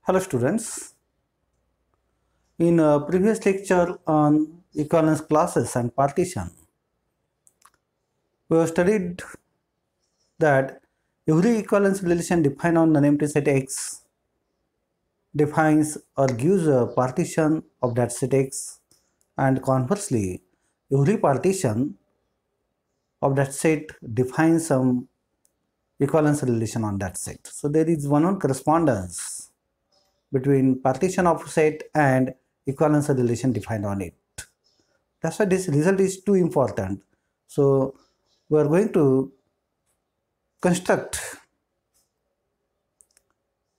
Hello students, in a previous lecture on equivalence classes and partition, we have studied that every equivalence relation defined on an empty set X defines or gives a partition of that set X, and conversely every partition of that set defines some equivalence relation on that set. So there is one correspondence between partition of set and equivalence relation defined on it. That's why this result is too important. So we are going to construct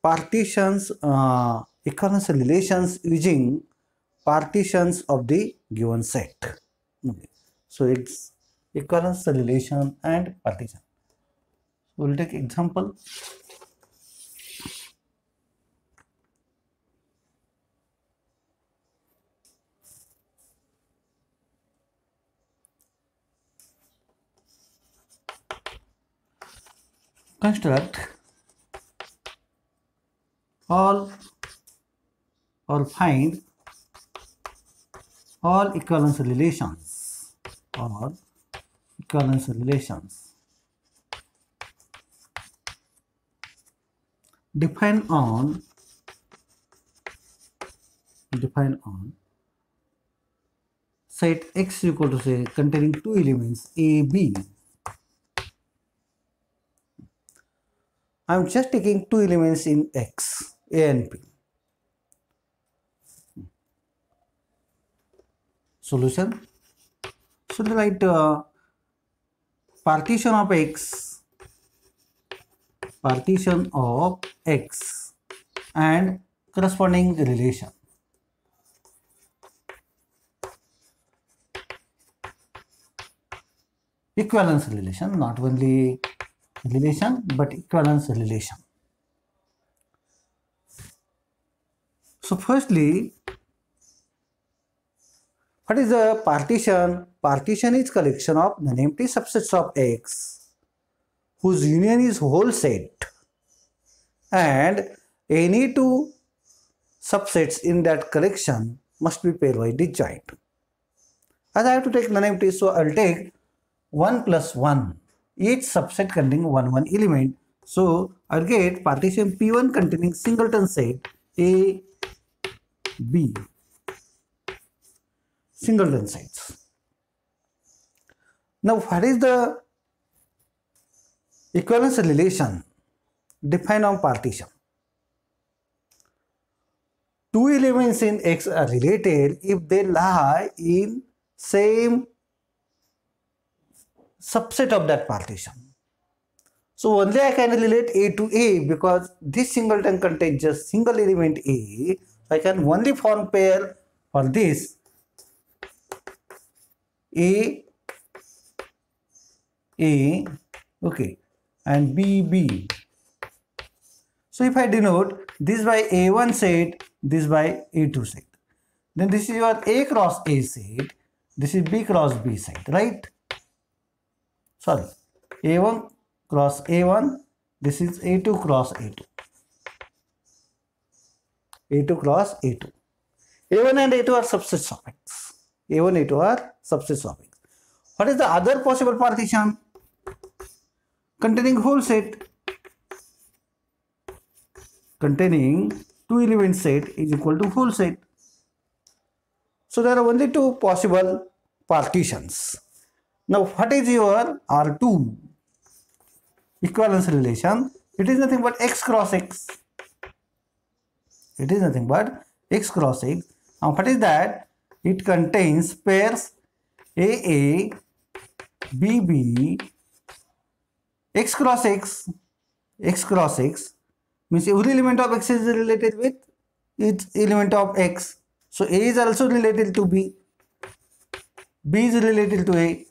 partitions, equivalence relations using partitions of the given set. Okay. So it's equivalence relation and partition. We will take example. Construct all or find all equivalence relations or equivalence relations defined on set X equal to say containing two elements A, B. I am just taking two elements in X, A and B. Solution. So write partition of X and corresponding relation. Equivalence relation, not only relation but equivalence relation. So firstly, what is a partition? Partition is collection of non-empty subsets of X whose union is whole set, and any two subsets in that collection must be pairwise disjoint. As I have to take non-empty, so I will take 1 plus 1, each subset containing one element. So I will get partition P1 containing singleton set A, B, singleton sets. Now what is the equivalence relation defined on partition? Two elements in X are related if they lie in same subset of that partition. So only I can relate A to A because this singleton contains just single element A. I can only form pair for this A, okay, and B. So if I denote this by A1 set, this by A2 set, then this is your A cross A set, this is B cross B set, right? Sorry, A1 cross A1, this is A2 cross A2. A2 cross A2. A1 and A2 are subsets of X. A1, A2 are subsets of X. What is the other possible partition? Containing whole set. Containing two element set is equal to whole set. So there are only two possible partitions. Now what is your R2 equivalence relation? It is nothing but X cross X. It is nothing but X cross X. Now what is that? It contains pairs AA, BB, X cross X. X cross X means every element of X is related with each element of X. So A is also related to B. B is related to A.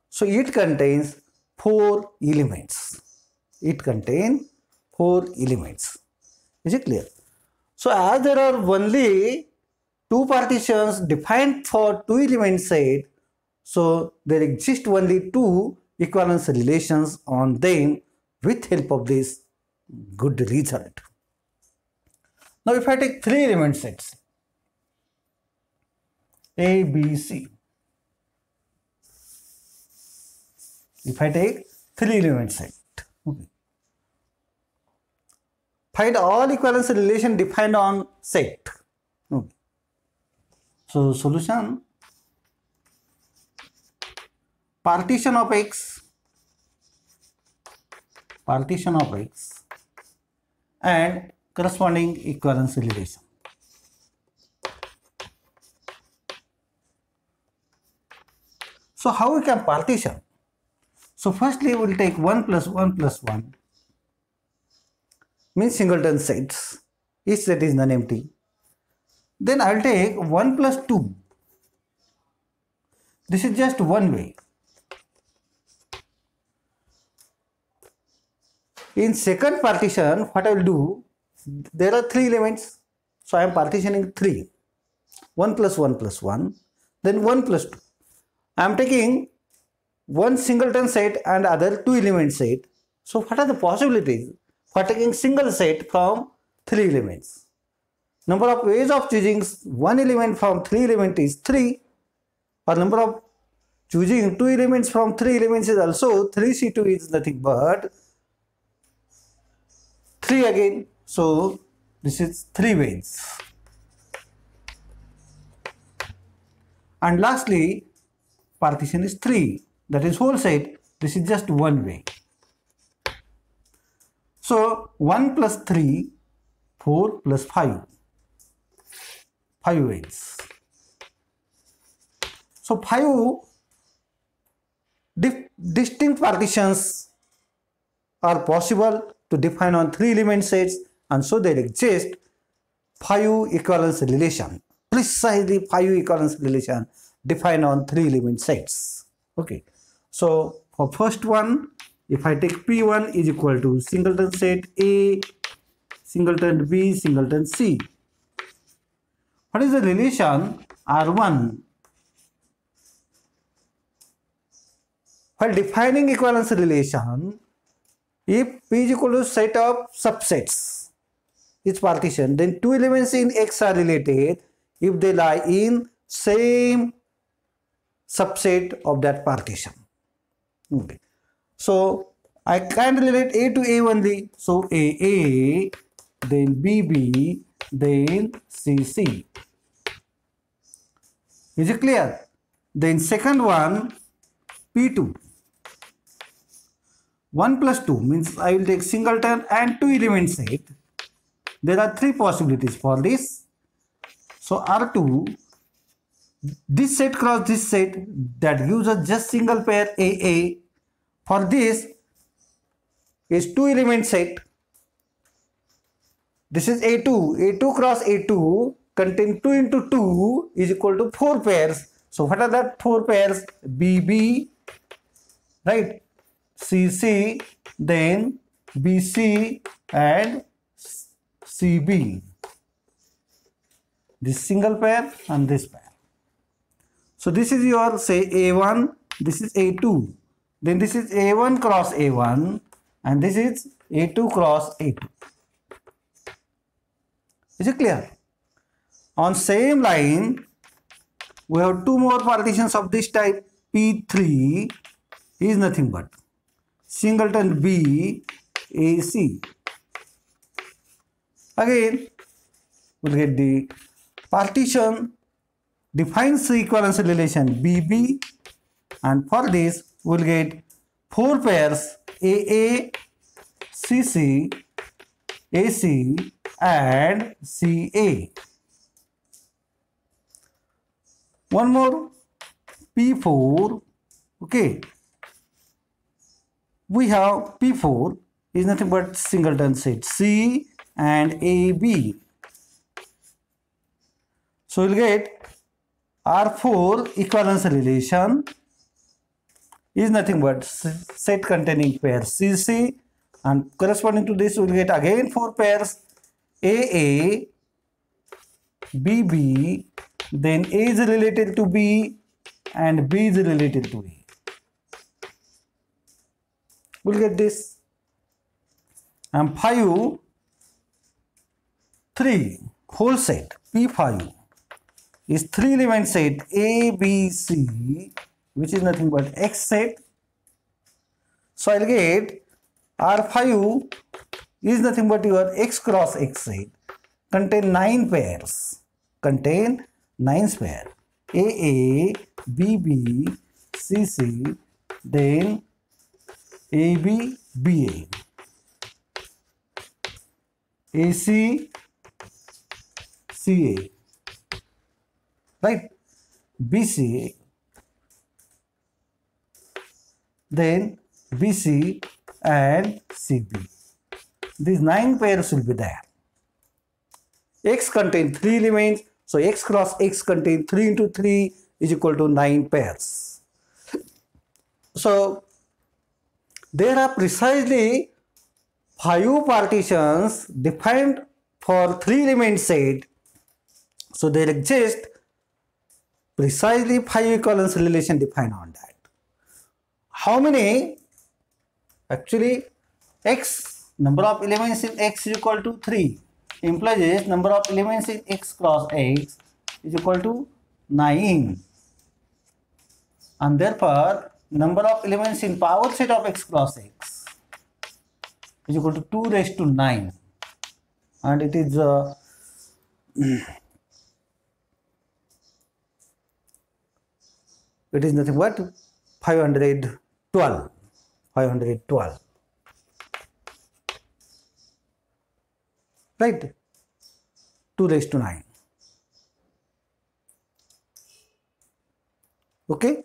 So it contains four elements. It contains four elements. Is it clear? So as there are only two partitions defined for two element set, so there exist only two equivalence relations on them with help of this good result. Now if I take 3 element sets, A, B, C. If I take 3 element set, okay. Find all equivalency relation defined on set. Okay. So solution, partition of X and corresponding equivalency relation. So how we can partition? So firstly we will take 1 plus 1 plus 1 means singleton sets. Each set is non-empty. Then I will take 1 plus 2. This is just one way. In second partition, what I will do, there are 3 elements. So I am partitioning 3. 1 plus 1 plus 1. Then 1 plus 2. I am taking one singleton set and other 2 element set. So what are the possibilities for taking single set from 3 elements? Number of ways of choosing one element from 3 elements is 3. Or number of choosing 2 elements from 3 elements is also 3C2 is nothing but 3 again. So this is 3 ways. And lastly, partition is 3. That is whole set. This is just one way. So 1 plus 3, 4 plus 5. 5 ways. So 5 distinct partitions are possible to define on 3 element sets, and so there exist 5 equivalence relation, precisely 5 equivalence relation defined on 3 element sets. Okay, so for first one, if I take P1 is equal to singleton set A, singleton B, singleton C. What is the relation R1? While defining equivalence relation, if P is equal to set of subsets, its partition, then 2 elements in X are related if they lie in same subset of that partition. Okay. So I can relate A to A only. So A, then B, then C. Is it clear? Then second one, P2. 1 plus 2 means I will take singleton and 2 element set. There are 3 possibilities for this. So R2, this set cross this set, that gives us just single pair AA. For this is 2 element set. This is A2. A2 cross A2 contain 2 into 2 is equal to 4 pairs. So what are that 4 pairs? BB, right? CC, then BC and CB. This single pair and this pair. So this is your say A1, this is A2. Then this is A1 cross A1 and this is A2 cross A2. Is it clear? On same line, we have 2 more partitions of this type. P3 is nothing but singleton B, AC. Again, we'll get the partition defines the equivalence relation BB, and for this we'll get 4 pairs AA, CC, AC and CA. One more, P4. Okay, we have P4 is nothing but singleton set C and AB. So we'll get R4 equivalence relation is nothing but set containing pair CC, and corresponding to this we'll get again 4 pairs AA, BB, then A is related to B and B is related to A. We'll get this. and 5 3 whole set P5 is 3 element set A, B, C, which is nothing but X set. So I'll get R5 is nothing but your X cross X set, contain 9 pairs, contain 9 pairs, AA, BB, CC, then AB, BA, AC, CA, right? BC, then BC and CB. These 9 pairs will be there. X contain 3 elements, so X cross X contain 3 into 3 is equal to 9 pairs. So there are precisely 5 partitions defined for 3 element set. So there exist precisely 5 equivalence relation defined on that. How many? Actually, X, number of elements in X is equal to 3, implies number of elements in X cross X is equal to 9, and therefore number of elements in power set of X cross X is equal to 2 raised to 9, and it is it is nothing but 512, right? 2 raised to 9. Okay,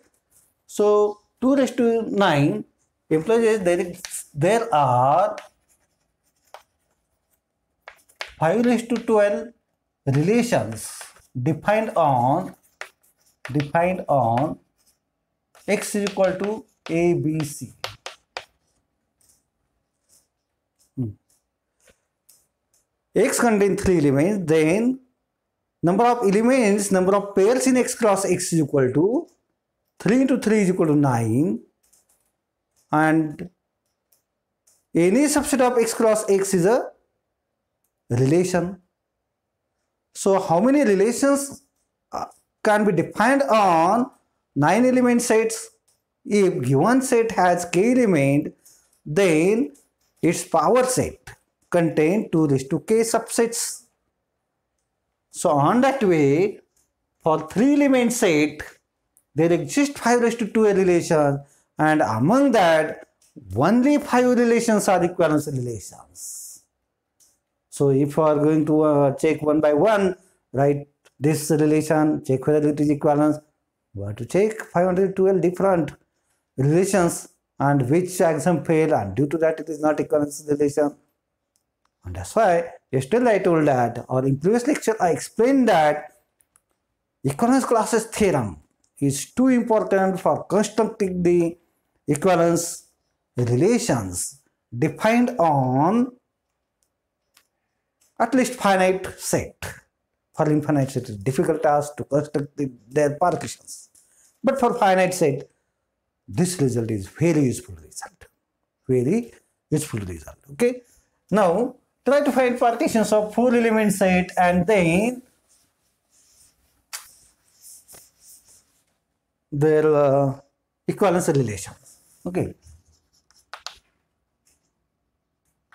so 2 raised to 9 implies there are 5 raised to 12 relations defined on X is equal to A, B, C. X contains 3 elements, then number of elements, number of pairs in X cross X is equal to 3 into 3 is equal to 9, and any subset of X cross X is a relation. So how many relations can be defined on 9 element sets? If given set has k element, then its power set contain 2 raised to k subsets. So on that way, for 3 element set, there exist 5 raised to 2 relation, and among that, only 5 relations are equivalence relations. So if you are going to check one by one, write this relation, check whether it is equivalence. We have to check 512 different relations and which axiom fail, and due to that it is not equivalence relation. And that's why yesterday I told that, or in previous lecture I explained that equivalence classes theorem is too important for constructing the equivalence relations defined on at least finite set. For infinite set, it is difficult task to construct their partitions. But for finite set, this result is very useful result. Very useful result. Okay. Now try to find partitions of 4 element set and then their equivalence relations. Okay.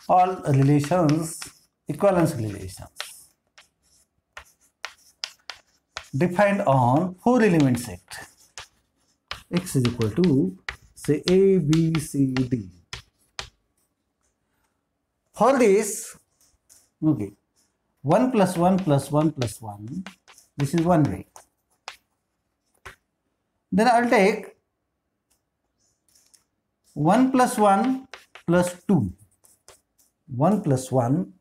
All relations, equivalence relations defined on 4 element set. X is equal to say A, B, C, D. For this, okay, 1 plus 1 plus 1 plus 1, this is one way. Then I'll take 1 plus 1 plus 2. 1 plus 1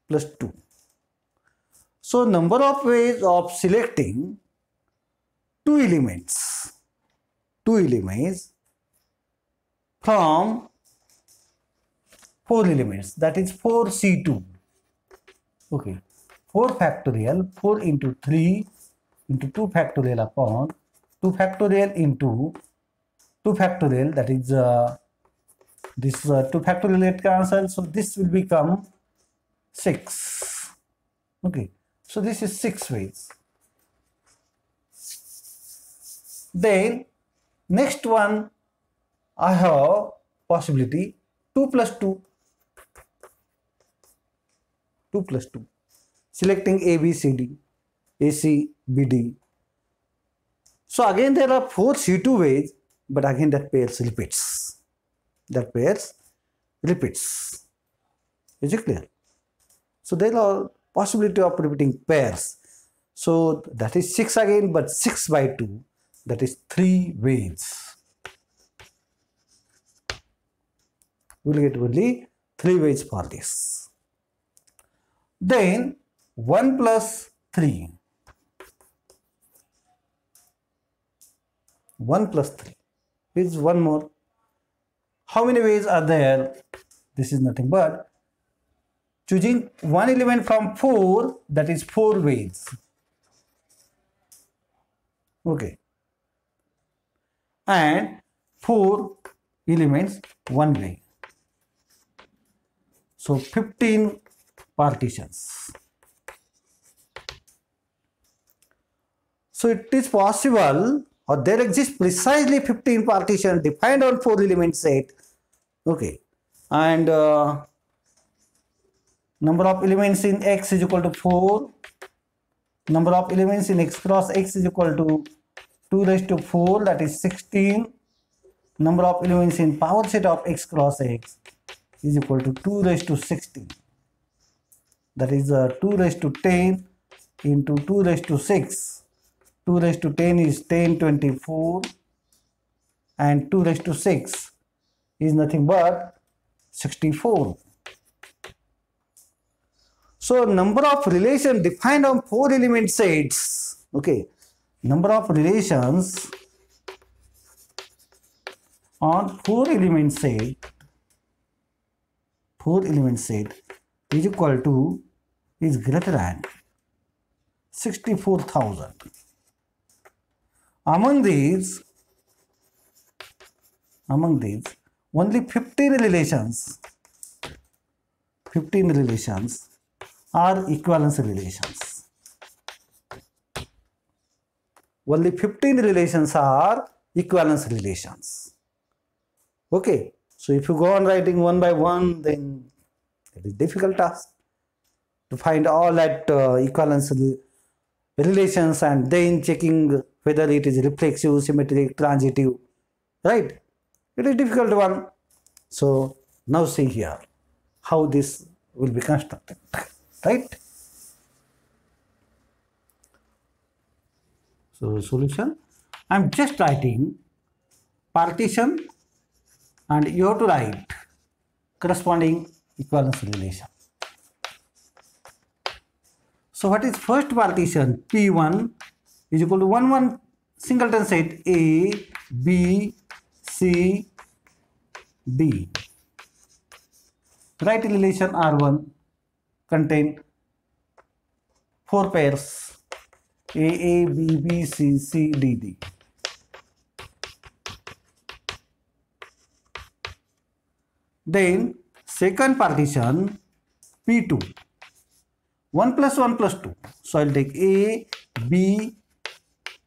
plus 2. So number of ways of selecting two elements from 4 elements, that is 4C2. Okay, 4 factorial, 4 into 3 into 2 factorial upon 2 factorial into 2 factorial, that is This 2 factorial get cancelled, so this will become 6. Okay, so this is 6 ways. Then next one, I have possibility 2 plus 2. 2 plus 2. Selecting A, B, C, D, A, C, B, D. So again there are 4 C2 ways, but again that pairs repeats. That pairs repeats. Is it clear? So there are possibility of repeating pairs. So that is 6 again, but 6 by 2, that is 3 ways. We will get only 3 ways for this. Then 1 plus 3. 1 plus 3 is one more. How many ways are there? This is nothing but choosing one element from 4, that is 4 ways. Okay. And 4 elements one way. So 15 partitions. So it is possible, or there exists precisely 15 partitions defined on 4 element set. Okay. And number of elements in X is equal to 4. Number of elements in X cross X is equal to 2 raised to 4, that is 16. Number of elements in power set of X cross X is equal to 2 raised to 16. That is 2 raised to 10 into 2 raised to 6. 2 raised to 10 is 10, 24. And 2 raised to 6 is nothing but 64. So number of relations defined on 4 element sets. Okay. Number of relations on 4 element set. 4 element set is equal to, is greater than 64,000. Among these, only 15 relations are equivalence relations. Only 15 relations are equivalence relations. Okay. So if you go on writing one by one, then it is difficult task to find all that equivalence relations and then checking whether it is reflexive, symmetric, transitive, right? It is difficult one. So now see here how this will be constructed, right? So solution, I am just writing partition and you have to write corresponding equivalence relation. So what is first partition? P1 is equal to 1 singleton set A, B, C, D. Write relation R1 contain 4 pairs A, B, B, C, C, D, D. Then second partition P2, 1 plus 1 plus 2. So I'll take A, B,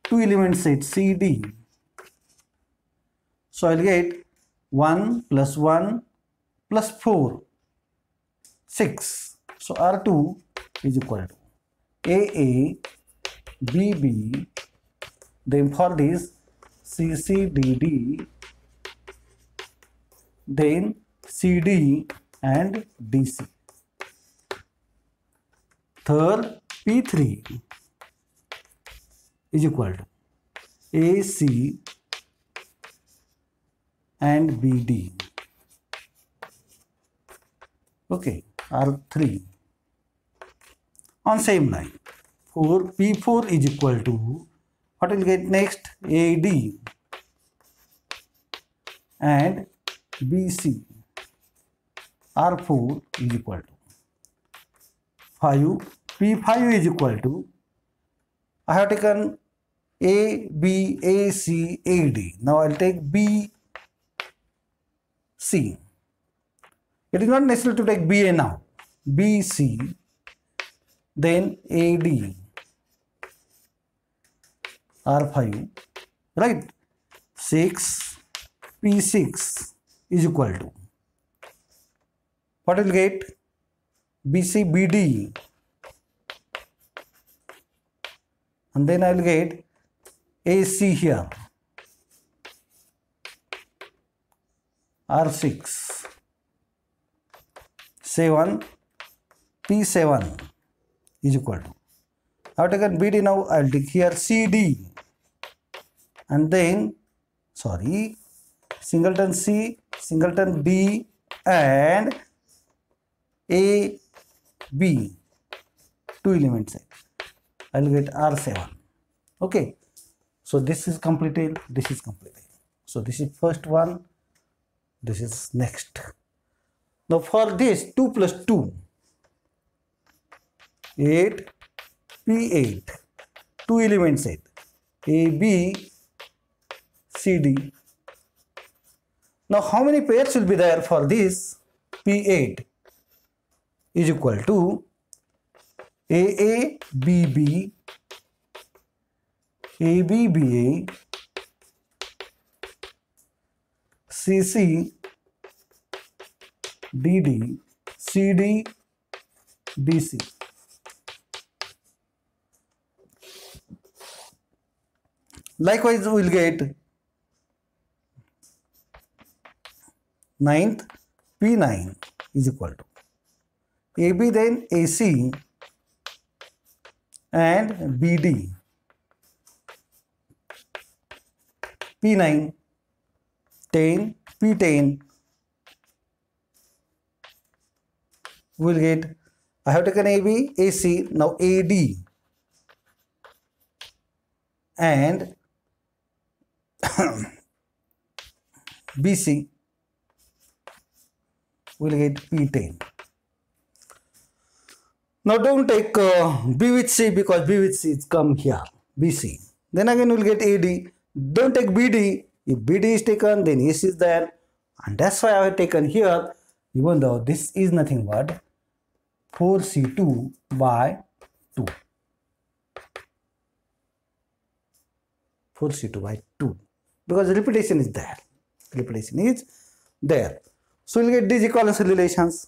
2 element set C, D. So I'll get 1 plus 1 plus 4, 6. So R2 is equal to AA, BB, then for this CCDD, then CD and DC. Third, P3 is equal to AC and BD. Okay, R3 on same line. P4 is equal to, what will get next? AD and BC. R4 is equal to 5. P5 is equal to, I have taken A, B, A, C, A, D. Now I'll take B, C. It is not necessary to take BA now. BC, then AD, R5, right? 6 P6 is equal to, what will get? BC BD, and then I will get AC here, R6, 7 P7 is equal to, I have taken BD now, I will take here CD, and then singleton C, singleton D, and A, B, two elements. I will get R7. Okay. So this is completed. This is completed. So this is first one. This is next. Now for this 2 plus 2, 8 P8, two element set, A, B, C, D. Now how many pairs will be there for this? P8 is equal to AA, BB, AB, BA, CC, DD, CD, DC. Likewise, we will get 9th P9 is equal to AB, then AC, and BD, P9, 10 P10 will get, I have taken AB, AC, now AD, and BC will get P10. Now don't take B with C, because B with C is come here, BC. Then again we will get AD. Don't take BD. If BD is taken, then AC is there. And that's why I have taken here, even though this is nothing but 4C2 by 2. 4C2 by 2. Because repetition is there. Repetition is there. So we'll get these equivalence relations.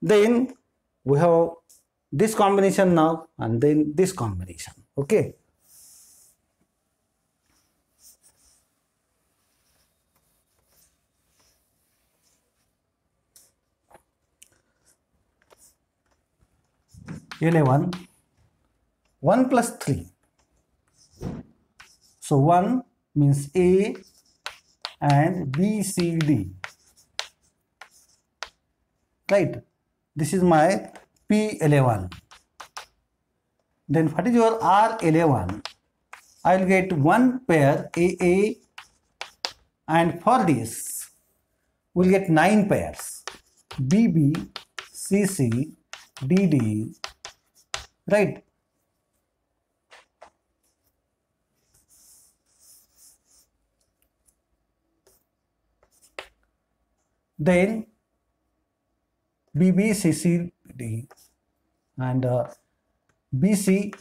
Then we have this combination now, and then this combination. Okay. Eleven, 1 plus 3. So 1 means A and B, C, D. Right. This is my P11. Then what is your R11? I will get one pair AA, and for this we will get 9 pairs BB, CC, DD, right? Then BB, CC, D, and BC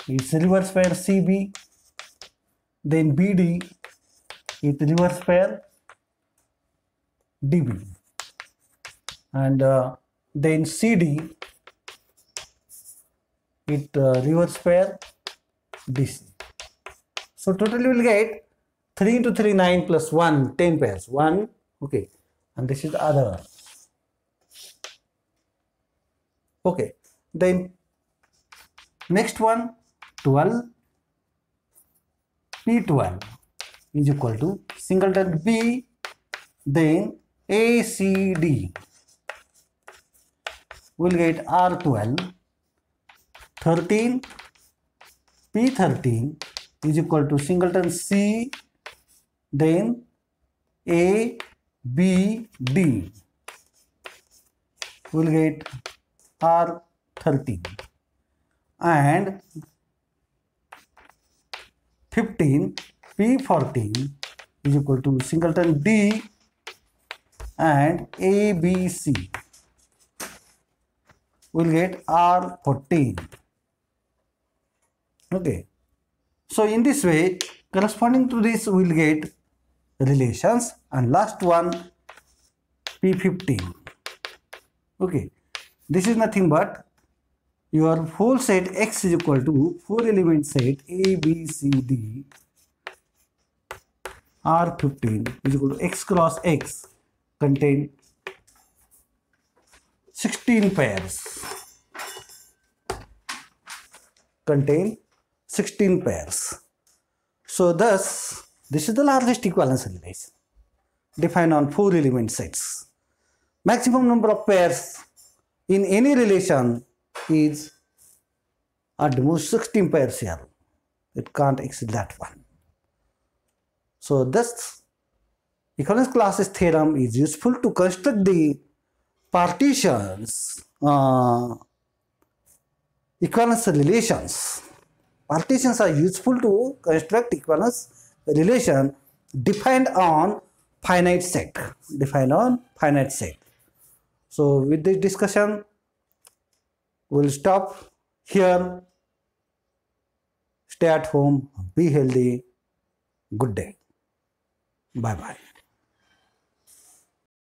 is reverse pair CB, then BD is reverse pair DB, and then CD it reverse pair DC. So totally we will get 3 into 3, 9 plus 1, 10 pairs. 1, okay, and this is the other one. Okay, then next one, 12 P12 is equal to singleton B, then ACD. We'll get R12. 13 P13 is equal to singleton C, then A, B, D. We'll get R13. And 15 P14 is equal to singleton D, and ABC will get R14. Okay. So in this way, corresponding to this, we will get relations, and last one P15. Okay. This is nothing but your whole set X is equal to 4 element set A, B, C, D. R15 is equal to X cross X contain 16 pairs. Contain 16 pairs. So thus, this is the largest equivalence relation defined on 4 element sets. Maximum number of pairs in any relation is at the most 16 pairs here. It can't exceed that one. So this equivalence classes theorem is useful to construct the partitions, equivalence relations. Partitions are useful to construct equivalence relation defined on finite set. So with this discussion, we'll stop here. Stay at home, be healthy. Good day. Bye bye.